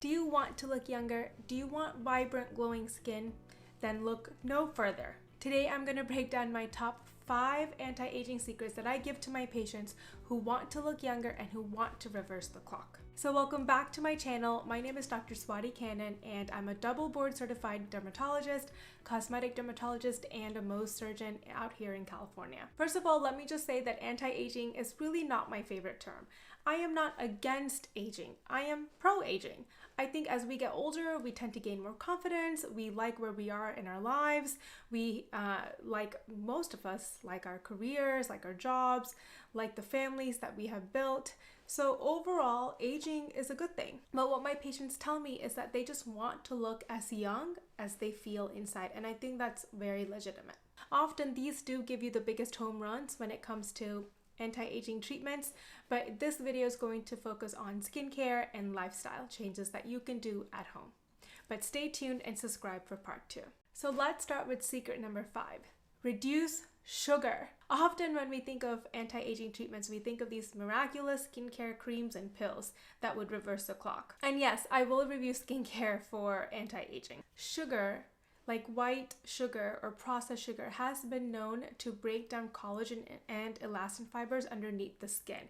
Do you want to look younger? Do you want vibrant, glowing skin? Then look no further. Today I'm going to break down my top 5 anti-aging secrets that I give to my patients who want to look younger and who want to reverse the clock. So welcome back to my channel. My name is Dr. Swati Kannan and I'm a double board certified dermatologist, cosmetic dermatologist, and a Mohs surgeon out here in California. First of all, let me just say that anti-aging is really not my favorite term. I am not against aging. I am pro-aging. I think as we get older, we tend to gain more confidence. We like where we are in our lives. We, like most of us, like our careers, like our jobs, like the families that we have built. So overall, aging is a good thing. But what my patients tell me is that they just want to look as young as they feel inside. And I think that's very legitimate. Often these do give you the biggest home runs when it comes to anti-aging treatments, but this video is going to focus on skincare and lifestyle changes that you can do at home. But stay tuned and subscribe for part 2. So let's start with secret number 5. Reduce sugar. Often when we think of anti-aging treatments, we think of these miraculous skincare creams and pills that would reverse the clock. And yes, I will review skincare for anti-aging. Sugar, like white sugar or processed sugar, has been known to break down collagen and elastin fibers underneath the skin.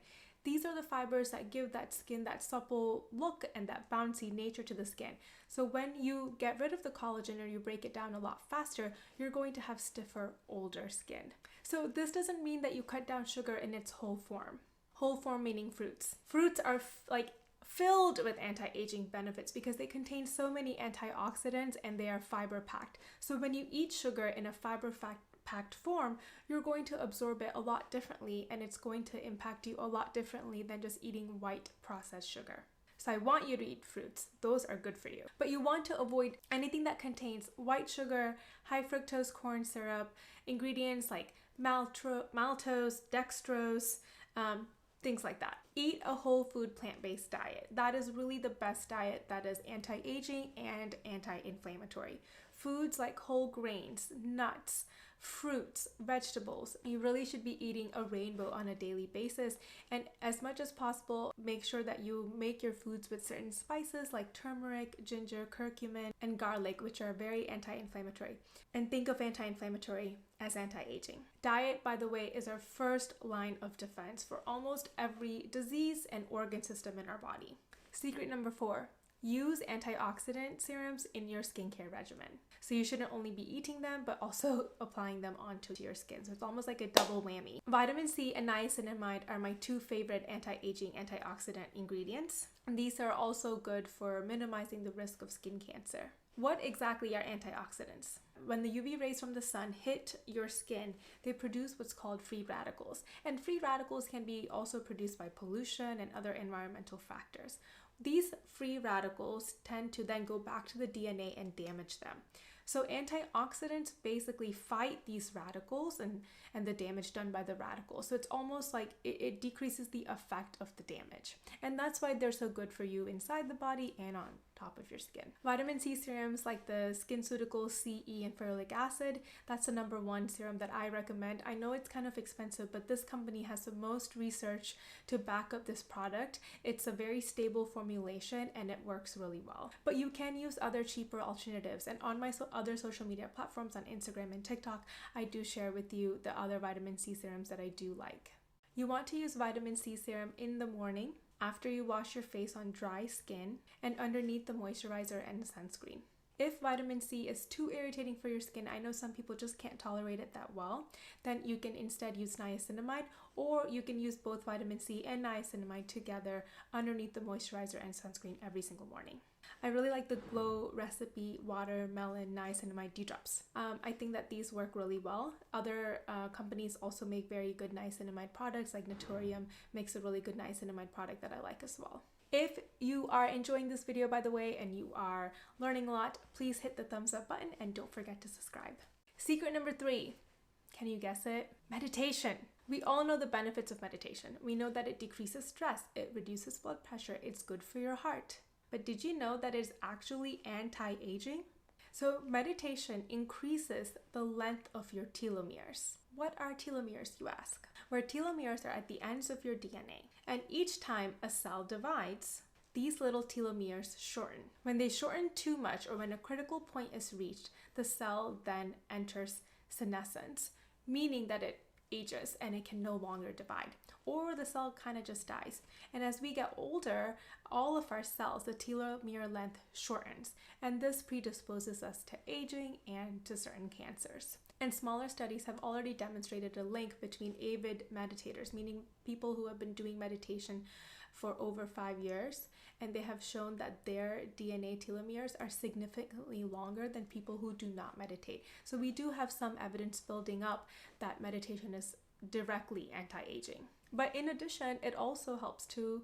These are the fibers that give that skin that supple look and that bouncy nature to the skin. So when you get rid of the collagen or you break it down a lot faster, you're going to have stiffer, older skin. So this doesn't mean that you cut down sugar in its whole form. Whole form meaning fruits. Fruits are filled with anti-aging benefits because they contain so many antioxidants and they are fiber packed. So when you eat sugar in a fiber packed form, you're going to absorb it a lot differently and it's going to impact you a lot differently than just eating white processed sugar. So I want you to eat fruits. Those are good for you. But you want to avoid anything that contains white sugar, high fructose corn syrup, ingredients like maltose, dextrose, things like that. Eat a whole food plant-based diet. That is really the best diet that is anti-aging and anti-inflammatory. Foods like whole grains, nuts, fruits, vegetables. You really should be eating a rainbow on a daily basis, and as much as possible, make sure that you make your foods with certain spices like turmeric, ginger, curcumin, and garlic, which are very anti-inflammatory. And think of anti-inflammatory as anti-aging. Diet, by the way, is our first line of defense for almost every disease and organ system in our body. Secret number 4. Use antioxidant serums in your skincare regimen. So you shouldn't only be eating them, but also applying them onto your skin. So it's almost like a double whammy. Vitamin C and niacinamide are my 2 favorite anti-aging antioxidant ingredients. And these are also good for minimizing the risk of skin cancer. What exactly are antioxidants? When the UV rays from the sun hit your skin, they produce what's called free radicals. And free radicals can be also produced by pollution and other environmental factors. These free radicals tend to then go back to the DNA and damage them. So antioxidants basically fight these radicals and the damage done by the radicals. So it's almost like it decreases the effect of the damage. And that's why they're so good for you inside the body and on top of your skin. Vitamin C serums like the SkinCeuticals C, E, and ferulic acid, that's the number 1 serum that I recommend. I know it's kind of expensive, but this company has the most research to back up this product. It's a very stable formulation and it works really well. But you can use other cheaper alternatives, and on my other social media platforms on Instagram and TikTok, I do share with you the other vitamin C serums that I do like. You want to use vitamin C serum in the morning after you wash your face on dry skin and underneath the moisturizer and sunscreen. If vitamin C is too irritating for your skin, I know some people just can't tolerate it that well, then you can instead use niacinamide, or you can use both vitamin C and niacinamide together underneath the moisturizer and sunscreen every single morning. I really like the Glow Recipe Watermelon Niacinamide Dewdrops. I think that these work really well. Other companies also make very good niacinamide products, like Naturium makes a really good niacinamide product that I like as well. If you are enjoying this video, by the way, and you are learning a lot, please hit the thumbs up button and don't forget to subscribe. Secret number 3. Can you guess it? Meditation. We all know the benefits of meditation. We know that it decreases stress, it reduces blood pressure, it's good for your heart. But did you know that it's actually anti-aging? So meditation increases the length of your telomeres. What are telomeres, you ask? Where telomeres are at the ends of your DNA. And each time a cell divides, these little telomeres shorten. When they shorten too much, or when a critical point is reached, the cell then enters senescence, meaning that it ages and it can no longer divide, or the cell kind of just dies. And as we get older, all of our cells, the telomere length shortens, and this predisposes us to aging and to certain cancers. And smaller studies have already demonstrated a link between avid meditators, meaning people who have been doing meditation for over 5 years, and they have shown that their DNA telomeres are significantly longer than people who do not meditate. So we do have some evidence building up that meditation is directly anti-aging. But in addition, it also helps to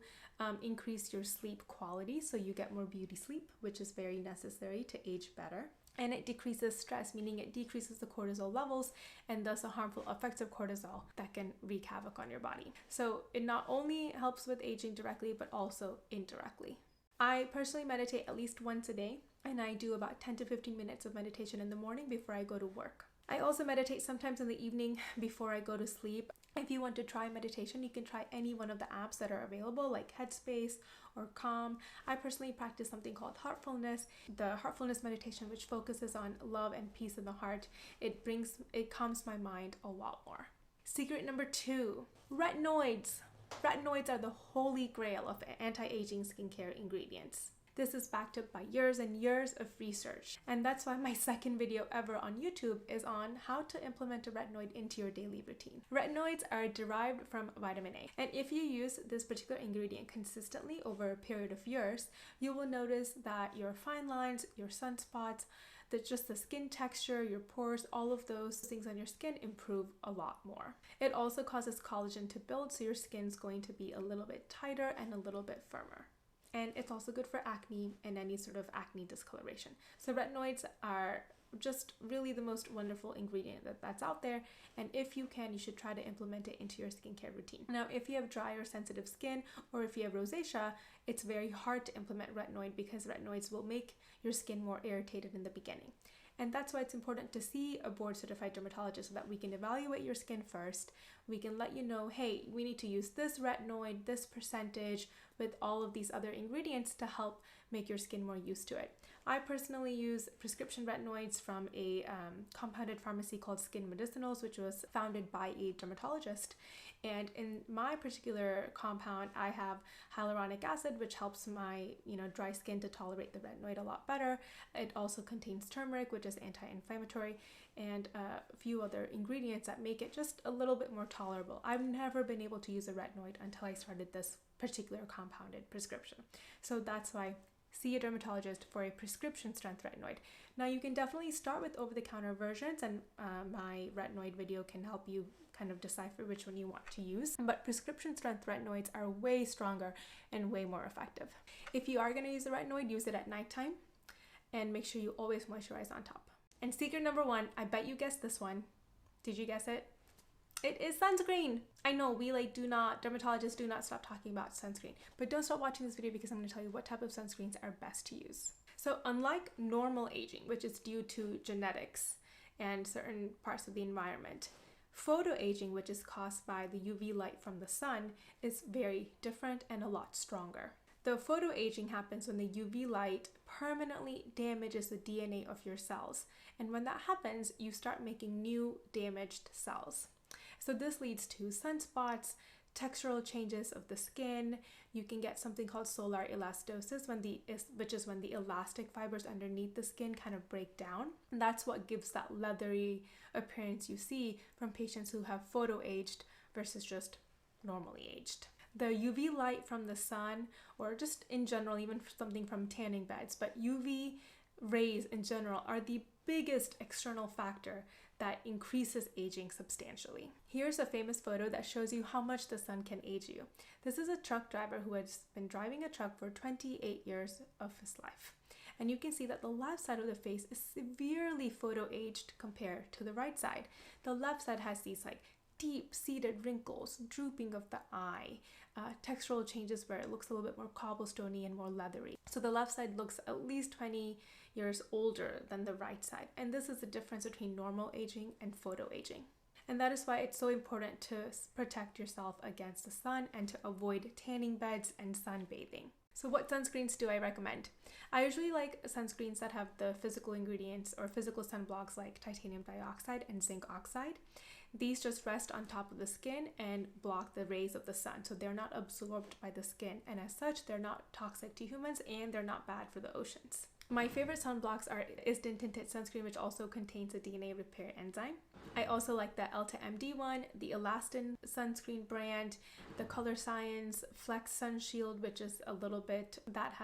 increase your sleep quality, so you get more beauty sleep, which is very necessary to age better. And it decreases stress, meaning it decreases the cortisol levels and thus the harmful effects of cortisol that can wreak havoc on your body. So it not only helps with aging directly, but also indirectly. I personally meditate at least once a day, and I do about 10 to 15 minutes of meditation in the morning before I go to work. I also meditate sometimes in the evening before I go to sleep. If you want to try meditation, you can try any one of the apps that are available, like Headspace or Calm. I personally practice something called Heartfulness, the Heartfulness meditation, which focuses on love and peace in the heart. It calms my mind a lot more. Secret number 2, retinoids. Retinoids are the holy grail of anti-aging skincare ingredients. This is backed up by years and years of research. And that's why my second video ever on YouTube is on how to implement a retinoid into your daily routine. Retinoids are derived from vitamin A. And if you use this particular ingredient consistently over a period of years, you will notice that your fine lines, your sunspots, just the skin texture, your pores, all of those things on your skin improve a lot more. It also causes collagen to build, so your skin's going to be a little bit tighter and a little bit firmer. And it's also good for acne and any sort of acne discoloration. So retinoids are just really the most wonderful ingredient that's out there, and if you can, you should try to implement it into your skincare routine. Now, if you have dry or sensitive skin, or if you have rosacea, it's very hard to implement retinoid because retinoids will make your skin more irritated in the beginning. And that's why it's important to see a board certified dermatologist so that we can evaluate your skin first. We can let you know, hey, we need to use this retinoid, this percentage, with all of these other ingredients to help make your skin more used to it. I personally use prescription retinoids from a compounded pharmacy called Skin Medicinals, which was founded by a dermatologist. And in my particular compound, I have hyaluronic acid, which helps my dry skin to tolerate the retinoid a lot better. It also contains turmeric, which is anti-inflammatory, and a few other ingredients that make it just a little bit more tolerable. I've never been able to use a retinoid until I started this particular compounded prescription. So that's why see a dermatologist for a prescription strength retinoid. Now, you can definitely start with over-the-counter versions, and my retinoid video can help you kind of decipher which one you want to use. But prescription strength retinoids are way stronger and way more effective. If you are going to use a retinoid, use it at nighttime, and make sure you always moisturize on top. And secret number 1, I bet you guessed this one. Did you guess it? It is sunscreen. I know dermatologists do not stop talking about sunscreen, but don't stop watching this video because I'm going to tell you what type of sunscreens are best to use. So unlike normal aging, which is due to genetics and certain parts of the environment, photoaging, which is caused by the UV light from the sun, is very different and a lot stronger. The photoaging happens when the UV light permanently damages the DNA of your cells. And when that happens, you start making new damaged cells. So this leads to sunspots, textural changes of the skin. You can get something called solar elastosis, which is when the elastic fibers underneath the skin kind of break down. And that's what gives that leathery appearance you see from patients who have photoaged versus just normally aged. The UV light from the sun, or just in general, even something from tanning beds, but UV rays in general are the biggest external factor that increases aging substantially. Here's a famous photo that shows you how much the sun can age you. This is a truck driver who has been driving a truck for 28 years of his life. And you can see that the left side of the face is severely photo-aged compared to the right side. The left side has these deep-seated wrinkles, drooping of the eye, textural changes where it looks a little bit more cobblestoney and more leathery. So the left side looks at least 20 years older than the right side. And this is the difference between normal aging and photoaging. And that is why it's so important to protect yourself against the sun and to avoid tanning beds and sunbathing. So what sunscreens do I recommend? I usually like sunscreens that have the physical ingredients or physical sunblocks like titanium dioxide and zinc oxide. These just rest on top of the skin and block the rays of the sun, so they're not absorbed by the skin, and as such they're not toxic to humans and they're not bad for the oceans. My favorite sunblocks is the tinted sunscreen, which also contains a DNA repair enzyme. I also like the Elta MD one, the Elastin sunscreen brand, the Color Science Flex Sun Shield, which is a little bit, that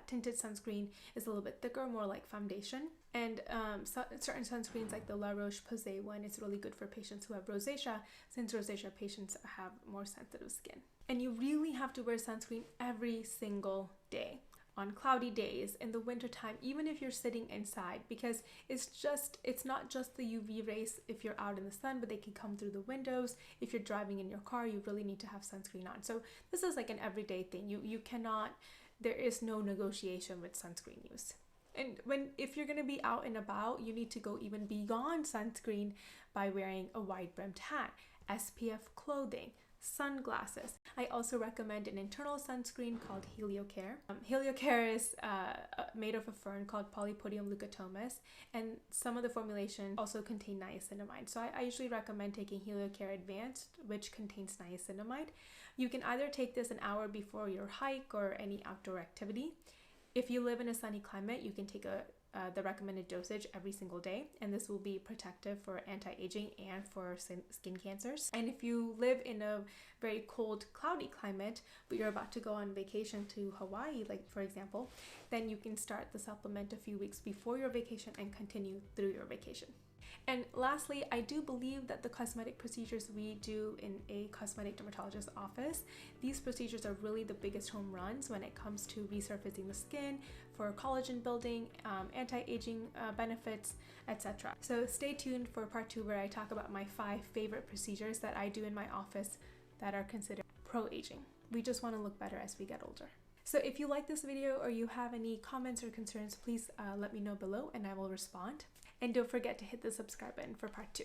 tinted sunscreen is a little bit thicker, more like foundation. And certain sunscreens like the La Roche-Posay one is really good for patients who have rosacea, since rosacea patients have more sensitive skin. And you really have to wear sunscreen every single day. On cloudy days, in the wintertime, even if you're sitting inside, because it's not just the UV rays if you're out in the sun, but they can come through the windows. If you're driving in your car, you really need to have sunscreen on. So this is like an everyday thing. You cannot, there is no negotiation with sunscreen use. And if you're going to be out and about, you need to go even beyond sunscreen by wearing a wide-brimmed hat, SPF clothing, sunglasses. I also recommend an internal sunscreen called HelioCare. HelioCare is made of a fern called Polypodium leucotomus, and some of the formulations also contain niacinamide. So I usually recommend taking HelioCare Advanced, which contains niacinamide. You can either take this an hour before your hike or any outdoor activity. If you live in a sunny climate, you can take the recommended dosage every single day, and this will be protective for anti-aging and for skin cancers. And if you live in a very cold, cloudy climate, but you're about to go on vacation to Hawaii, like for example, then you can start the supplement a few weeks before your vacation and continue through your vacation. And lastly, I do believe that the cosmetic procedures we do in a cosmetic dermatologist office, these procedures are really the biggest home runs when it comes to resurfacing the skin, for collagen building, anti-aging benefits, etc. So stay tuned for part 2, where I talk about my 5 favorite procedures that I do in my office that are considered pro-aging. We just want to look better as we get older. So if you like this video or you have any comments or concerns, please let me know below and I will respond. And don't forget to hit the subscribe button for part 2.